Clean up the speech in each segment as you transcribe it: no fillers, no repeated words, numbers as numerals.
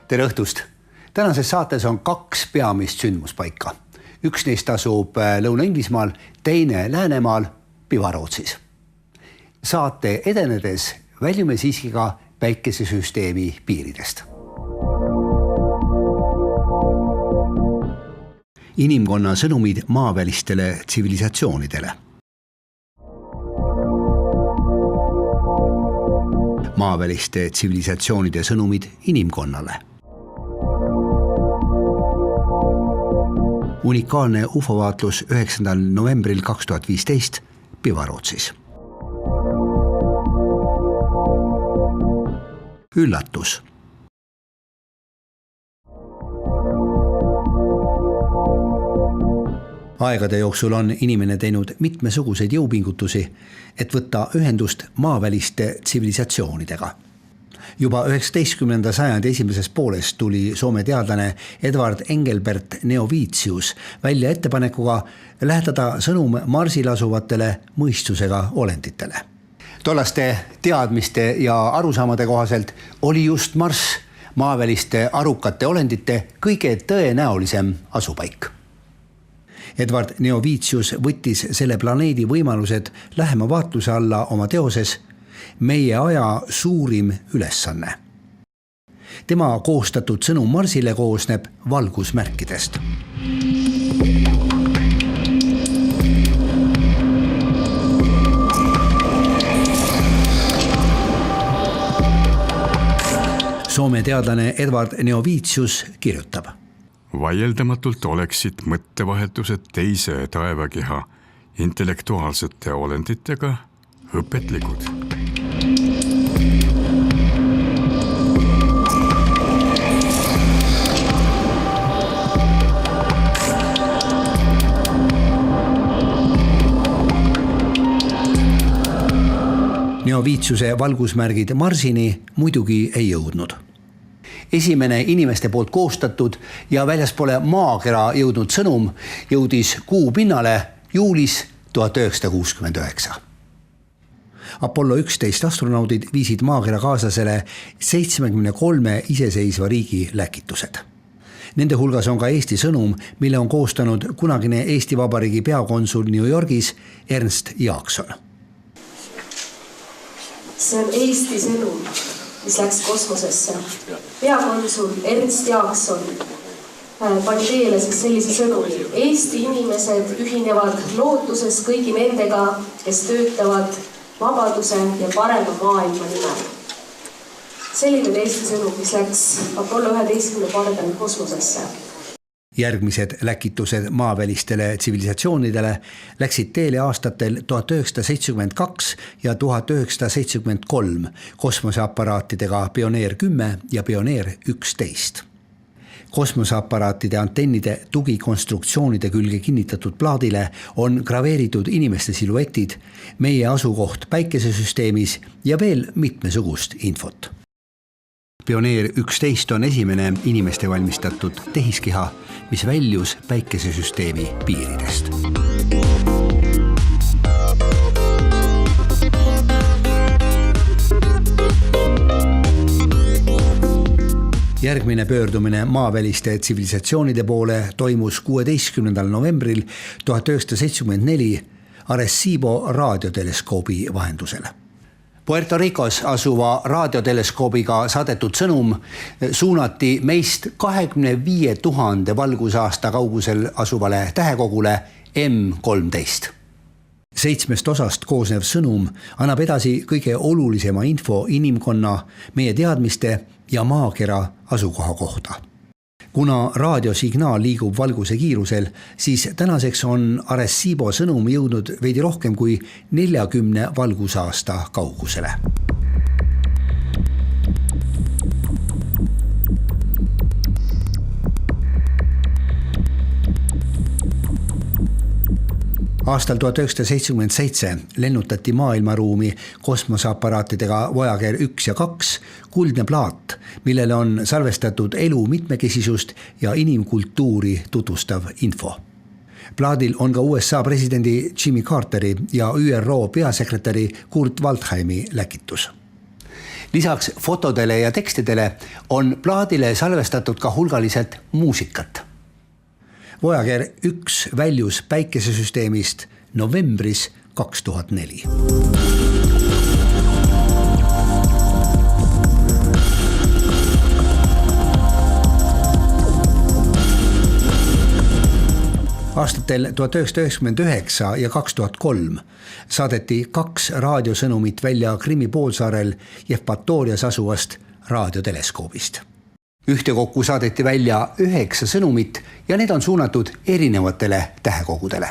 Tere õhtust! Tänases saates on 2 peamist sündmuspaika. Üks neist asub Lõuna-Inglismaal, teine Läänemaal, Pivarootsis. Saate edenedes väljume siiski ka päikesesüsteemi piiridest. Inimkonna sõnumid maavälistele tsivilisatsioonidele. Maaväliste tsivilisatsioonide sõnumid inimkonnale. Unikaalne UFO-vaatlus 9. novembril 2015 Pivarootsis. Üllatus. Aegade jooksul on inimene teinud mitmesuguseid jõupingutusi, et võtta ühendust maaväliste tsivilisatsioonidega. Juba 19. sajandi esimeses pooles tuli Soome teadlane Edvard Engelbert Neovitius välja ettepanekuga lähetada sõnum Marsil asuvatele mõistusega olenditele. Tollaste teadmiste ja arusaamade kohaselt oli just Marss maaväliste arukate olendite kõige tõenäolisem asupaik. Edvard Neovitius võttis selle planeedi võimalused lähema vaatluse alla oma teoses Meie aja suurim ülesanne. Tema koostatud sõnum Marsile koosneb valgusmärkidest. Soome teadlane Edvard Neovitius kirjutab. Vaieldamatult oleksid mõttevahetused teise taevakeha intellektuaalsete olenditega õpetlikud. Neovitiuse valgusmärgid Marsini muidugi ei jõudnud. Esimene inimeste poolt koostatud ja väljaspoole maakera jõudnud sõnum jõudis kuu pinnale juulis 1969. Apollo 11 astronaudid viisid maakera kaaslasele 73 iseseisva riigi läkitused. Nende hulgas on ka Eesti sõnum, mille on koostanud kunagine Eesti Vabariigi peakonsul New Yorgis Ernst Jaakson. See on Eesti sõnum, mis läks kosmosesse. Peakonsul Ernst Jaakson pani teele sellise sõnumi. Eesti inimesed ühinevad lootuses kõigi nendega, kes töötavad vabaduse ja parema maailma nimel. Selline Eesti sõnum, mis läks Apollo 11 pardal kosmosesse. Järgmised läkitused maavälistele tsivilisatsioonidele läksid teele aastatel 1972 ja 1973 kosmoseaparaatidega Pioneer 10 ja Pioneer 11. Kosmoseaparaatide antennide tugikonstruktsioonide külge kinnitatud plaadile on graveeritud inimeste siluetid, meie asukoht päikesesüsteemis ja veel mitmesugust infot. Pioneer 11 on esimene inimeste valmistatud tehiskeha, mis väljus päikesesüsteemi piiridest. Järgmine pöördumine maaväliste tsivilisatsioonide poole toimus 16. novembril 1974 Arecibo raadioteleeskoobi vahendusel. Puerto Ricos asuva raadioteleskoobiga saadetud sõnum suunati meist 25 000 valgusaasta kaugusel asuvale tähekogule M13. 7 osast koosnev sõnum annab edasi kõige olulisema info inimkonna, meie teadmiste ja maakera asukoha kohta. Kuna raadiosignaal liigub valguse kiirusel, siis tänaseks on Arecibo sõnum jõudnud veidi rohkem kui 40 valgusaasta kaugusele. Aastal 1977 lennutati maailmaruumi kosmoseaparaatidega Voyager 1 ja 2 kuldne plaat, millele on salvestatud elu mitmekesisust ja inimkultuuri tutvustav info. Plaadil on ka USA presidendi Jimmy Carteri ja ÜRO peasekretäri Kurt Waldheimi läkitus. Lisaks fotodele ja tekstidele on plaadile salvestatud ka hulgaliselt muusikat. Voyager 1 väljus päikesesüsteemist novembris 2004. Aastatel 1999 ja 2003 saadeti 2 raadiosõnumit välja Krimmi poolsaarel Jevpatoorias asuvast raadioteleskoobist. Ühtekokku saadeti välja 9 sõnumit ja need on suunatud erinevatele tähekogudele.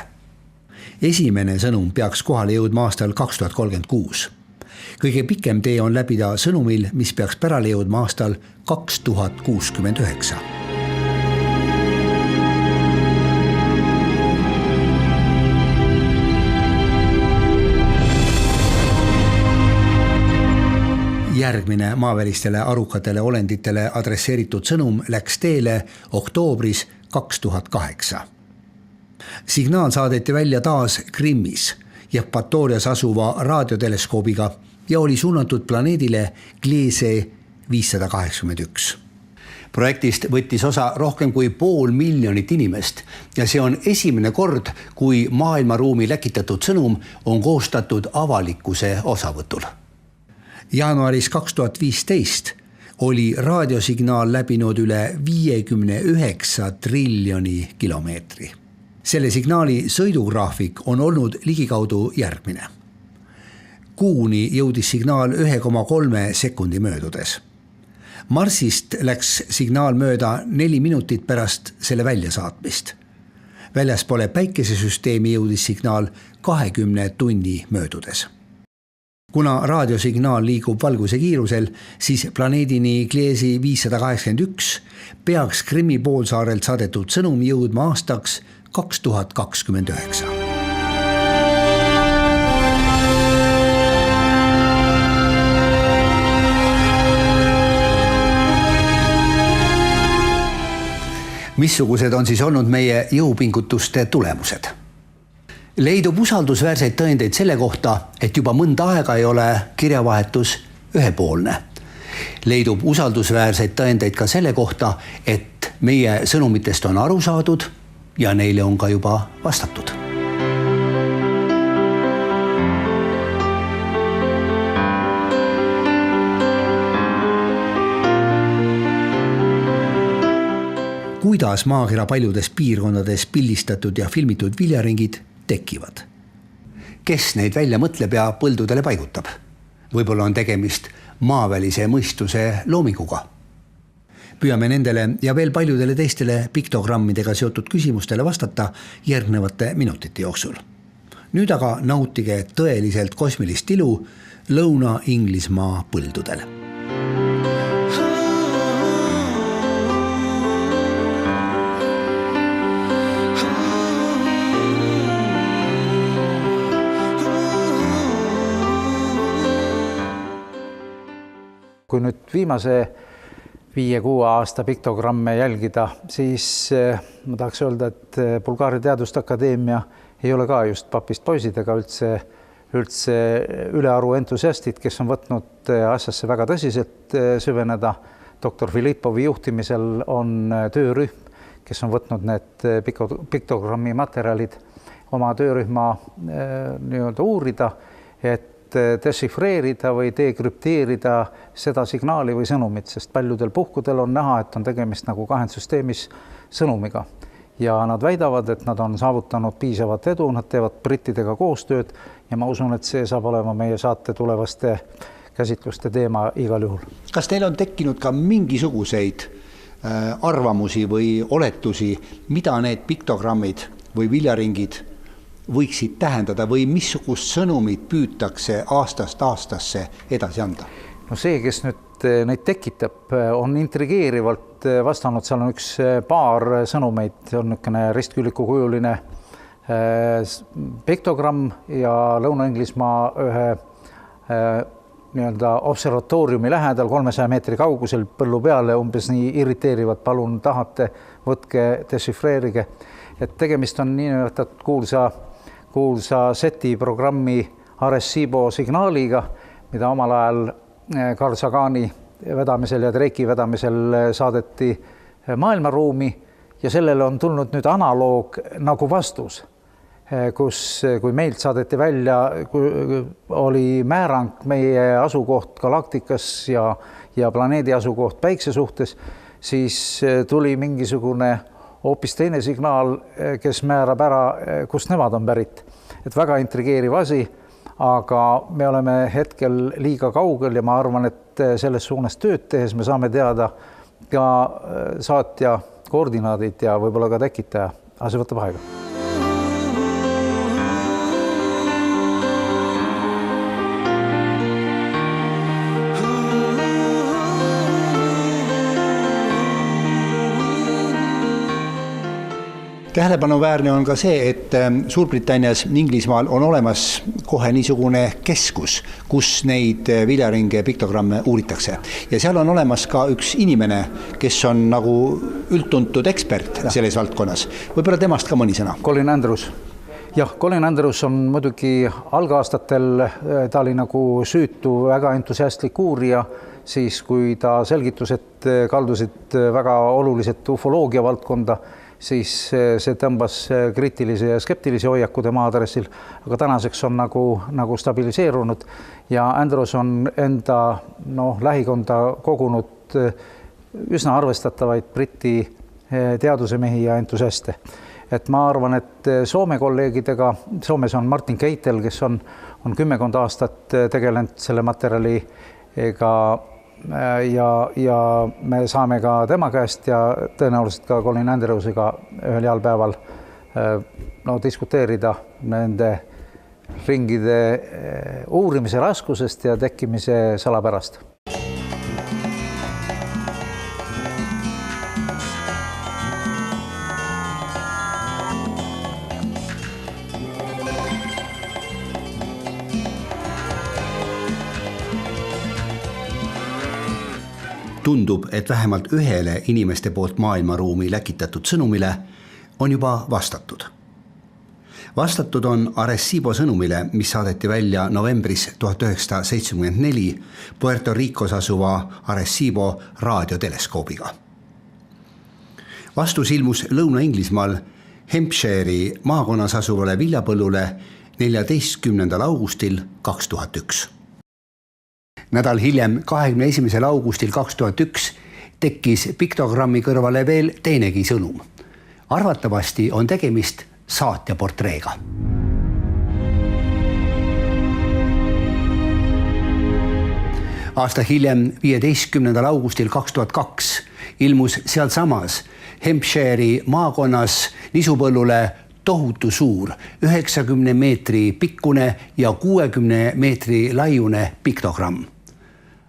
Esimene sõnum peaks kohale jõudma aastal 2036. Kõige pikem tee on läbida sõnumil, mis peaks pärale jõudma aastal 2069. Järgmine maavälistele arukatele olenditele adresseeritud sõnum läks teele oktoobris 2008. Signaal saadeti välja taas Krimmis Jevpatoorias asuva raadioteleskoobiga ja oli suunatud planeedile Gliese 581. Projektist võttis osa rohkem kui 500,000 inimest ja see on esimene kord, kui maailmaruumi läkitatud sõnum on koostatud avalikkuse osavõtul. Jaanuaris 2015 oli raadiosignaal läbinud üle 59 triljoni kilomeetri. Selle signaali sõidugraafik on olnud ligikaudu järgmine. Kuuni jõudis signaal 1,3 sekundi möödudes. Marsist läks signaal mööda 4 minutit pärast selle väljasaatmist. Väljaspoole päikesesüsteemi jõudis signaal 20 tunni möödudes. Kuna raadiosignaal liigub valguse kiirusel, siis planeedini Gliese 581 peaks Krimmi poolsaarelt saadetud sõnum jõudma aastaks 2029. Missugused on siis olnud meie jõupingutuste tulemused? Leidub usaldusväärseid tõendeid selle kohta, et juba mõnda aega ei ole kirjavahetus ühepoolne. Leidub usaldusväärseid tõendeid ka selle kohta, et meie sõnumitest on aru saadud ja neile on ka juba vastatud. Kuidas maakera paljudes piirkondades pildistatud ja filmitud viljaringid tekivad? Kes neid välja mõtleb ja põldudele paigutab? Võib-olla on tegemist maavälise mõistuse loominguga. Püüame nendele ja veel paljudele teistele piktogrammidega seotud küsimustele vastata järgnevate minutite jooksul. Nüüd aga nautige tõeliselt kosmilist ilu Lõuna-Inglismaa põldudel. Kui nüüd viimase 5-6 aasta piktogramme jälgida, siis ma tahaks öelda, et Bulgaaria Teaduste Akadeemia ei ole ka just papist poisid ega üldse ülearu entusiastid, kes on võtnud asjasse väga tõsiselt süveneda. Doktor Filippovi juhtimisel on töörühm, kes on võtnud need piktogrammi materjalid oma töörühma uurida, et desifreerida või dekrüpteerida seda signaali või sõnumit, sest paljudel puhkudel on näha, et on tegemist nagu kahendsüsteemis sõnumiga. Ja nad väidavad, et nad on saavutanud piisavat edu, nad teevad brittidega koostööd ja ma usun, et see saab olema meie saate tulevaste käsitluste teema igal juhul. Kas teil on tekkinud ka mingisuguseid arvamusi või oletusi, mida need piktogrammid või viljaringid võiksid tähendada või missugust sõnumit püütakse aastast aastasse edasi anda? No see, kes nüüd neid tekitab, on intrigeerivalt vastanud, seal on üks paar sõnumeid, on niisugune ristkülikukujuline piktogramm ja Lõuna-Inglismaa ühe observatooriumi lähedal 300 meetri kaugusel põllu peale umbes nii irriteerivad, palun tahate, võtke, desifreerige. Et tegemist on niinimetatud kuulsa SETI programmi Arecibo signaaliga, mida omal ajal Carl Sagani vedamisel ja Dreiki vedamisel saadeti maailmaruumi ja sellele on tulnud nüüd analoog nagu vastus, kus kui meilt saadeti välja, oli määrang meie asukoht galaktikas ja planeedi asukoht päikse suhtes, siis tuli mingisugune hoopis teine signaal, kes määrab ära, kust nemad on pärit. Et väga intrigeeriv asi, aga me oleme hetkel liiga kaugel ja ma arvan, et selles suunas tööd tehes me saame teada ka saatja koordinaadid ja võib-olla ka tekitaja, aga see võtab aega. Tähelepanuväärne on ka see, et Suurbritannias Inglismaal on olemas kohe niisugune keskus, kus neid viljaringe piktogramme uuritakse. Ja seal on olemas ka üks inimene, kes on nagu üldtuntud ekspert selles valdkonnas. Võib-olla temast ka mõni sõna. Colin Andrews. Jah, Colin Andrews on muidugi algaastatel, ta oli nagu süütu, väga entusiastlik uurija, siis kui ta selgitused kaldusid väga oluliselt ufoloogia valdkonda, siis see tõmbas kriitilise ja skeptilise hoiaku tema aadressil, aga tänaseks on nagu stabiliseerunud ja Andrews on enda lähikonda kogunud üsna arvestatavaid Briti teadusemehi ja entusiaste. Et ma arvan, et Soome kolleegidega, Soomes on Martin Keitel, kes on 10 aastat tegelenud selle materjaliga ja me saame ka tema käest ja tõenäoliselt ka Colin Andrewsiga ühel heal päeval diskuteerida nende ringide uurimise raskusest ja tekkimise salapärast. Tundub, et vähemalt ühele inimeste poolt maailmaruumi läkitatud sõnumile on juba vastatud. Vastatud on Arecibo sõnumile, mis saadeti välja novembris 1974 Puerto Ricos asuva Arecibo raadioteleskoobiga. Vastus ilmus Lõuna-Inglismaal Hampshire'i maakonnas asuvale viljapõllule 14. augustil 2001. Nädal hiljem, 21. augustil 2001, tekkis piktogrammi kõrvale veel teinegi sõnum. Arvatavasti on tegemist saatja portreega. Aasta hiljem, 15. augustil 2002, ilmus sealsamas Hampshire'i maakonnas nisupõllule tohutu suur, 90 meetri pikkune ja 60 meetri laiune piktogramm.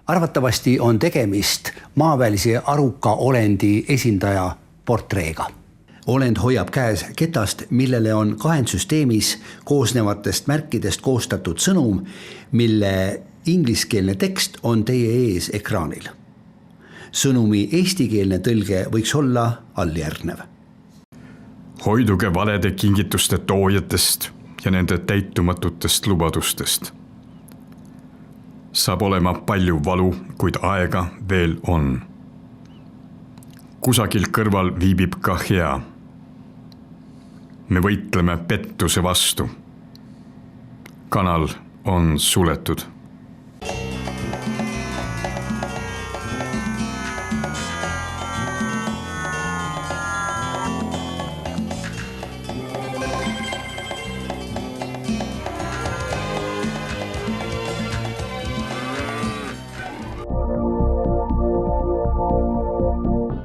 Arvatavasti on tegemist maavälise aruka olendi esindaja portreega. Olend hoiab käes ketast, millele on kahendsüsteemis koosnevatest märkidest koostatud sõnum, mille ingliskeelne tekst on teie ees ekraanil. Sõnumi eestikeelne tõlge võiks olla alljärgnev. Hoiduge valede kingituste toojatest ja nende täitumatutest lubadustest. Saab olema palju valu, kuid aega veel on. Kusagil kõrval viibib ka hea. Me võitleme pettuse vastu. Kanal on suletud.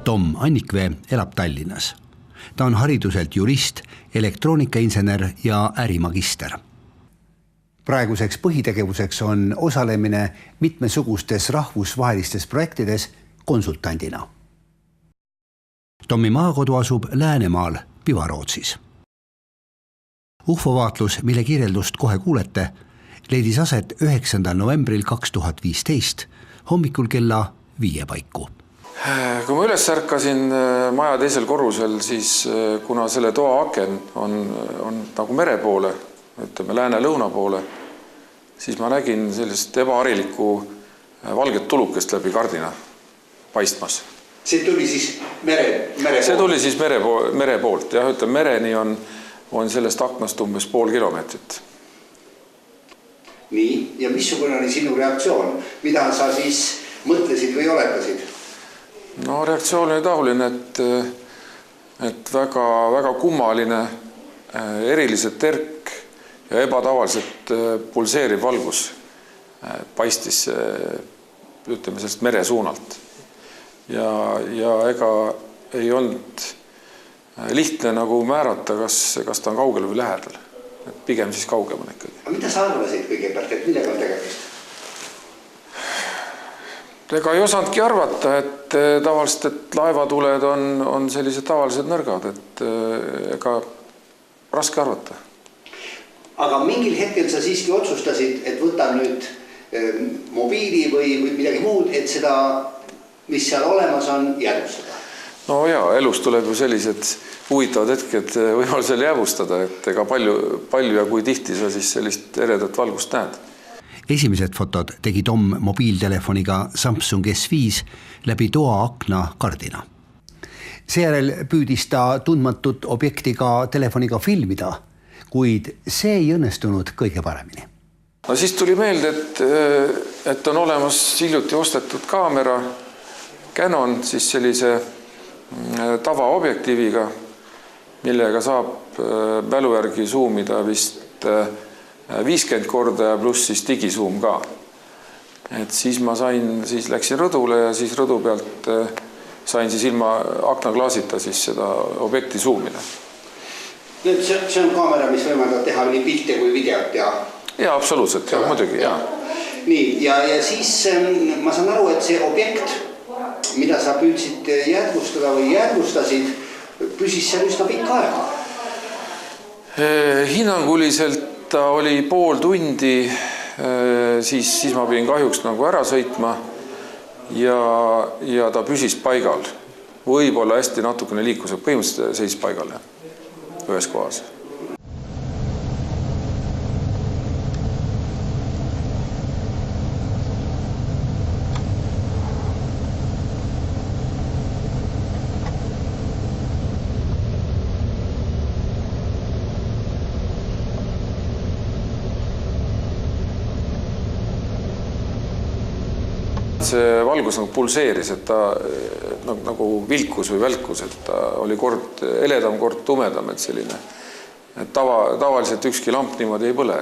Tom Annikvee elab Tallinnas. Ta on hariduselt jurist, elektroonikainsener ja ärimagister. Praeguseks põhitegevuseks on osalemine mitmesugustes rahvusvahelistes projektides konsultandina. Tommi maakodu asub Läänemaal Pivarootsis. UFO-vaatlus, mille kirjeldust kohe kuulete, leidis aset 9. novembril 2015 hommikul kella 5 paiku. Kui ma üles ärkasin maja teisel korrusel, siis kuna selle toa aken on nagu mere poole, ütleme lääne-lõuna poole, siis ma nägin sellist ebaharilikku valget tulukest läbi kardina paistmas. See tuli siis mere See tuli siis mere poolt. Jah, ütleme, mereni on sellest aknast umbes pool kilomeetrit. Nii, ja missugune oli sinu reaktsioon? Mida sa siis mõtlesid või oletasid? No reaktsioon oli taoline, et väga kummaline, eriliselt terk ja ebatavaliselt pulseeriv valgus paistis, ütleme, sellest mere suunalt. Ja ega ei olnud lihtne nagu määrata, kas ta on kaugel või lähedal. Et pigem siis kaugemal ikkagi. Aga mida sa arvasid kõigepealt, et millega on tegemist? Ega ei osanudki arvata, et tavaliselt, et laevatuled on sellised tavalised nõrgad, et ega raske arvata. Aga mingil hetkel sa siiski otsustasid, et võtab nüüd mobiili või midagi muud, et seda, mis seal olemas on, jäädvustada. No jaa, elus tuleb ju sellised huvitavad hetked võimalusel jäävustada, et ega palju ja kui tihti sa siis sellist eredat valgust näed. Esimesed fotod tegi Tom mobiiltelefoniga Samsung S5 läbi toa akna kardina. Seejärel püüdis ta tundmatut objekti ka telefoniga filmida, kuid see ei õnnestunud kõige paremini. No siis tuli meelde, et on olemas hiljuti ostetud kaamera Canon siis sellise tavaobjektiiviga, millega saab mälu järgi zoomida vist 50 korda ja pluss siis digisuum ka. Et siis ma läksin rõdule ja siis rõdu pealt sain siis ilma aknaklaasita siis seda objekti zoomida. Nüüd see on kaamera, mis võimaldab teha nii pilte kui videot ja... Ja, absoluutselt, ja, muidugi, ja. Nii, ja siis ma saan aru, et see objekt, mida sa püüdsid jäädvustada või jäädvustasid, püsis seal üsna pikka aega. Hinnanguliselt ta oli pool tundi, siis ma pidin kahjuks nagu ära sõitma ja ta püsis paigal. Võib-olla hästi natukene liikus, põhimõtteliselt seis paigal ühes kohas. See valgus nagu pulseeris, et ta nagu vilkus või välkus, et ta oli kord heledam, kord tumedam, et selline. Et tavaliselt ükski lamp niimoodi ei põle,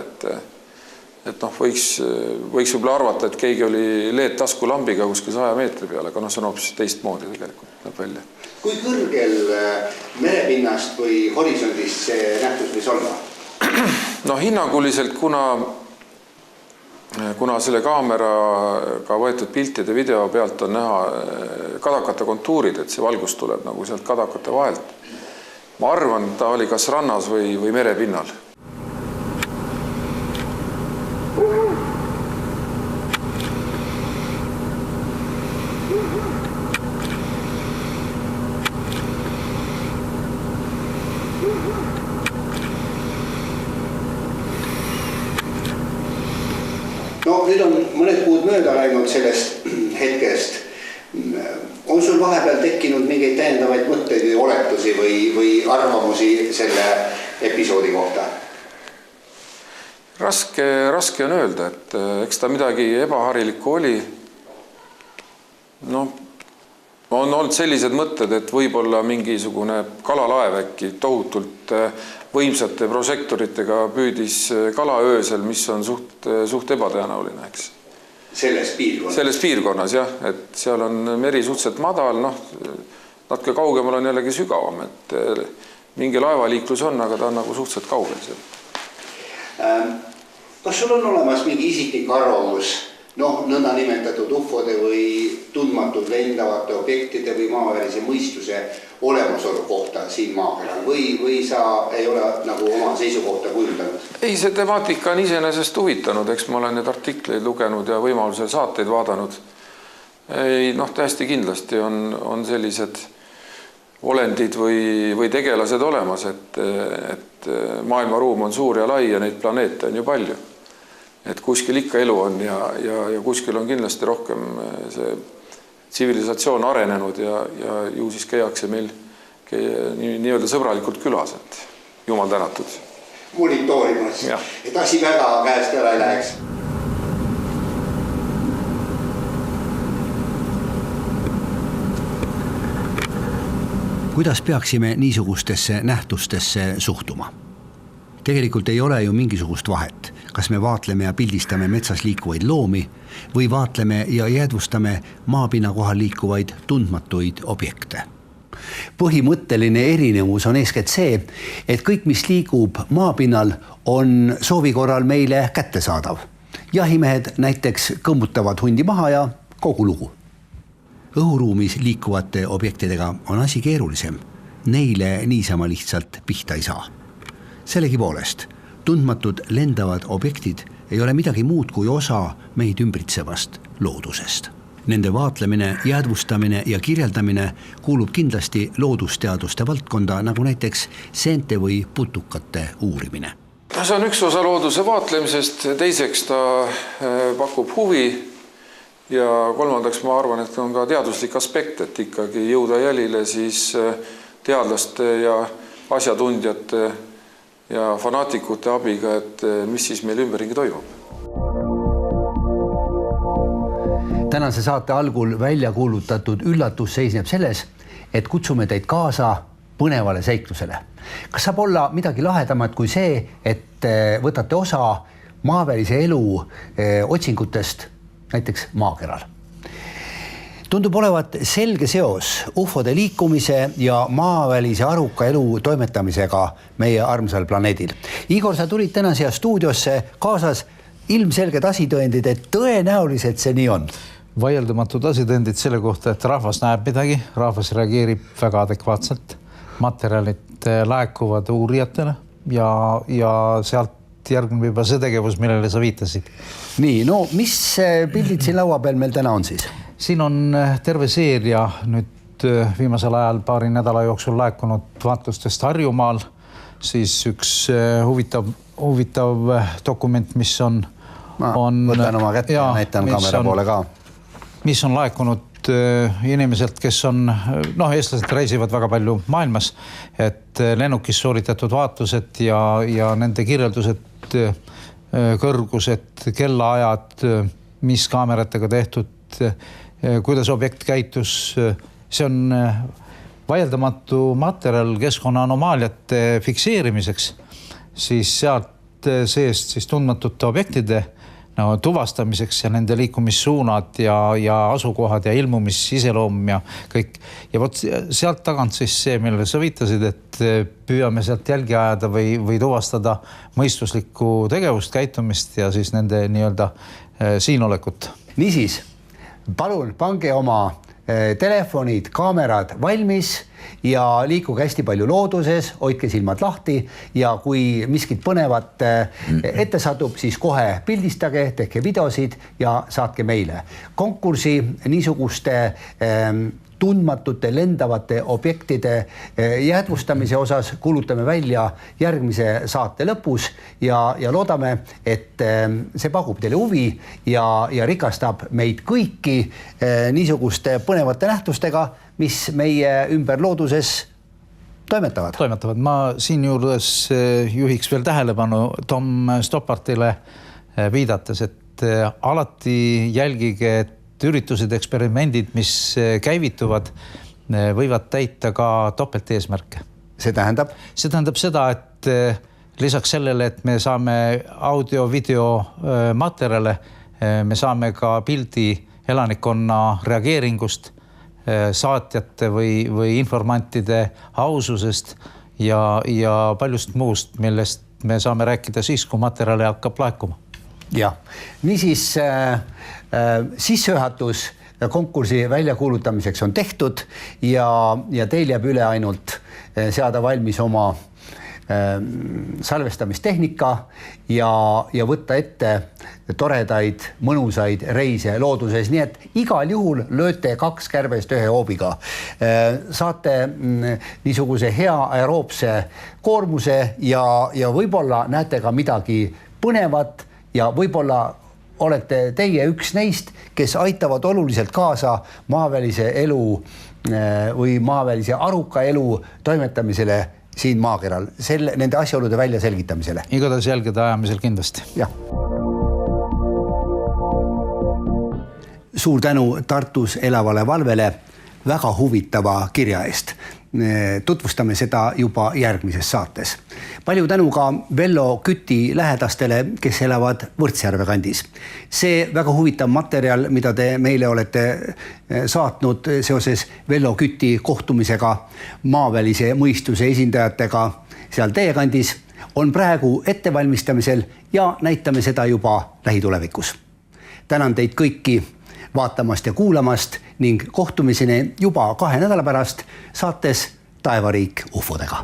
et võiks võib-olla arvata, et keegi oli LED-taskulambiga kuskil 100 meetri peale, aga see on hoopis teistmoodi tegelikult näeb välja. Kui kõrgel merepinnast või horisondist see nähtus võis olla? No hinnanguliselt, kuna selle kaameraga võetud piltide video pealt on näha kadakate kontuurid, et see valgus tuleb nagu sealt kadakate vahelt. Ma arvan, ta oli kas rannas või merepinnal. No nüüd on mõned kuud mööda läinud sellest hetkest. On sul vahepeal tekkinud mingeid täiendavaid mõtteid või oletusi või arvamusi selle episoodi kohta? Raske on öelda, et eks ta midagi ebaharilikku oli. No, on olnud sellised mõtted, et võib-olla mingisugune kalalaev äkki tohutult võimsate prožektoritega püüdis kala öösel, mis on suht ebatõenäoline, eks. Selles piirkonnas, jah, et seal on meri suhteliselt madal, natuke kaugemal on jällegi sügavam, et mingi laevaliiklus on, aga ta on nagu suhteliselt kaugel seal. Kas sul on olemas mingi isiklik arvamus, nõnda nimetatud ufode või tundmatud lendavate objektide või maavälise mõistuse olemasolu kohta siin maakeral või sa ei ole nagu oma seisukohta kujundanud? Ei, see temaatika on iseenesest huvitanud, eks ma olen need artikleid lugenud ja võimalusel saateid vaadanud. Ei, täiesti kindlasti on sellised olendid või tegelased olemas, et maailmaruum on suur ja lai ja neid planeete on ju palju. et kuskil ikka elu on ja kuskil on kindlasti rohkem see tsivilisatsioon arenenud ja ju siis käiakse meil nii-öelda sõbralikult külas, et jumal tänatud. Monitoorimas, et asi väga käest ära ei läheks. Kuidas peaksime niisugustesse nähtustesse suhtuma? Tegelikult ei ole ju mingisugust vahet, kas me vaatleme ja pildistame metsas liikuvaid loomi või vaatleme ja jäädvustame maapinna kohal liikuvaid tundmatuid objekte. Põhimõtteline erinevus on eeskätt see, et kõik, mis liigub maapinnal, on soovi korral meile kättesaadav. Jahimehed näiteks kõmmutavad hundi maha ja kogu lugu. Õhuruumis liikuvate objektidega on asi keerulisem. Neile niisama lihtsalt pihta ei saa. Sellegipoolest, tundmatud lendavad objektid ei ole midagi muud kui osa meid ümbritsevast loodusest. Nende vaatlemine, jäädvustamine ja kirjeldamine kuulub kindlasti loodusteaduste valdkonda, nagu näiteks seente või putukate uurimine. See on üks osa looduse vaatlemisest, teiseks ta pakub huvi ja kolmandaks ma arvan, et on ka teaduslik aspekt, et ikkagi jõuda jälile siis teadlaste ja asjatundjate ja fanaatikute abiga, et mis siis meil ümberringi toimub. Tänase saate algul välja kuulutatud üllatus seisneb selles, et kutsume teid kaasa põnevale seiklusele. Kas saab olla midagi lahedamat kui see, et võtate osa maavälise elu otsingutest näiteks maakeral? Tundub olevat selge seos ufode liikumise ja maavälise aruka elu toimetamisega meie armsal planeedil. Igor, sa tulid täna siia stuudiosse kaasas ilmselged asitõendid, et tõenäoliselt see nii on. Vaieldamatud asitõendid selle kohta, et rahvas näeb midagi, rahvas reageerib väga adekvaatselt. Materjalid laekuvad uurijatele ja sealt järgneb juba see tegevus, millele sa viitasid. Nii, no mis pildid siin laua peal meil täna on siis? Siin on terve seeria nüüd viimasel ajal paari nädala jooksul laekunud vaatlustest Harjumaal, siis üks huvitav dokument, mis on... Võtan oma kätte ja näitan kaamera poole ka. Mis on laekunud inimeselt, kes on, eestlased reisivad väga palju maailmas, et lennukis sooritatud vaatlused ja nende kirjeldused, kõrgused, kellaajad, mis kaameratega tehtud, kuidas objekt käitus, see on vaieldamatu materjal keskkonna anomaaliate fikseerimiseks, siis sealt seest siis tundmatute objektide tuvastamiseks ja nende liikumissuunad ja asukohad ja ilmumisiseloom ja kõik. Ja võt sealt tagant siis see, millele sa viitasid, et püüame sealt jälgi ajada või tuvastada mõistuslikku tegevust, käitumist ja siis nende nii-öelda siinolekut. Niisiis, palun pange oma telefonid, kaamerad valmis ja liikuge hästi palju looduses, hoidke silmad lahti ja kui miskit põnevat ette satub, siis kohe pildistage, tehke videosid ja saatke meile. Konkursi niisuguste tundmatute lendavate objektide jäädvustamise osas kuulutame välja järgmise saate lõpus ja loodame, et see pakub teile huvi ja rikastab meid kõiki niisuguste põnevate nähtustega, mis meie ümber looduses toimetavad. Ma siin juures juhiks veel tähelepanu Tom Stoppartile viidates, et alati jälgige, et üritused, eksperimendid, mis käivituvad, võivad täita ka topelt eesmärke. See tähendab? See tähendab seda, et lisaks sellele, et me saame audio-video materjale, me saame ka pildi elanikkonna reageeringust, saatjate või informantide aususest ja paljust muust, millest me saame rääkida siis, kui materjali hakkab laekuma. Ja, niisiis sissejuhatus konkursi väljakuulutamiseks on tehtud ja teil jääb üle ainult seada valmis oma salvestamistehnika ja võtta ette toredaid, mõnusaid reise looduses, nii et igal juhul lööte 2 kärbest 1 hoobiga. Saate niisuguse hea aeroobse koormuse ja võib-olla näete ka midagi põnevat ja võib-olla olete teie üks neist, kes aitavad oluliselt kaasa maavälise elu või maavälise aruka elu toimetamisele siin maakeral, nende asjaolude välja selgitamisele. Igatahes jälgede ajamisel kindlasti. Jah. Suur tänu Tartus elavale valvele väga huvitava kirja eest. Tutvustame seda juba järgmises saates. Palju tänu ka Vello Küti lähedastele, kes elavad Võrtsjärve kandis. See väga huvitav materjal, mida te meile olete saatnud seoses Vello Küti kohtumisega maavälise mõistuse esindajatega seal teie kandis, on praegu ettevalmistamisel ja näitame seda juba lähitulevikus. Tänan teid kõiki vaatamast ja kuulamast ning kohtumiseni juba 2 nädala pärast saates Taevariik ufodega.